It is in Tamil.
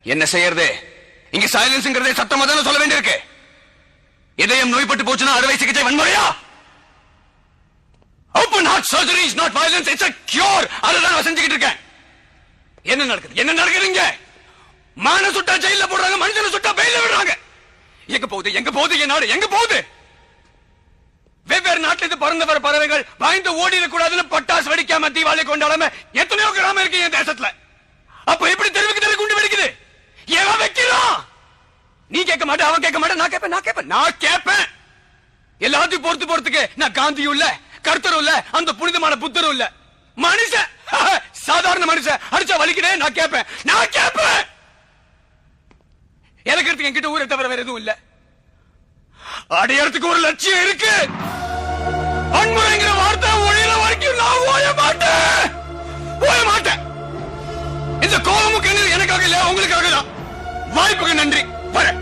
என்ன செய்யறது? இங்க சைலன்ஸ்ங்கிறதே சத்தமா தானே சொல்ல வேண்டியிருக்கு. இதயம் நோய்பட்டு போச்சுன்னா அறுவை சிகிச்சை வன்முறையா? Open heart surgery is not violence, it's a cure. அதுதான் நான் செஞ்சுக்கிட்டு இருக்கேன். என்ன நடக்குது? என்ன நடக்குதுங்க? மான சுட்டா ஜெயில போடுறாங்க, மனுஷனை சுட்டா பெயில விடுறாங்க. எங்க போகுது? எங்க போகுது என் நாடு? எங்க போகுது? வெவ்வேறு நாட்டில் இருந்து பறந்து வர பறவைகள் பயந்து ஓடிடக்கூடாதுன்னு பட்டாசு வெடிக்காம தீபாவளி கொண்டாடாம எத்தனையோ கிராமம் இருக்கு என் தேசத்துல. அப்ப எப்படி தெருவுக்கு தெரு குண்டு வெடிக்குது? எவன் வைக்கிறான்? நீ கேட்க மாட்டே, அவன் கேட்க மாட்டே, நான் கேட்பேன். எல்லாத்தையும் பொறுத்துக்கு நான் காந்தியும் இல்ல, கர்த்தரும் இல்ல, அந்த புனிதமான புத்தரும் இல்ல. மனுஷன், சாதாரண மனுஷன் அடிச்சா வலிக்கிறே, நான் கேட்பேன். எனக்கு என்கிட்ட ஊரை தவிர வேற எதுவும் இல்ல. அடையறதுக்கு ஒரு லட்சியம் இருக்கு. வன்முறைங்கிற வார்த்தை ஒழியில வரைக்கும் நான் ஓய மாட்டேன். இந்த கோபமுக்கு எனக்காக இல்ல, உங்களுக்காக தான். வாய்ப்புக்கு நன்றி. வரேன்.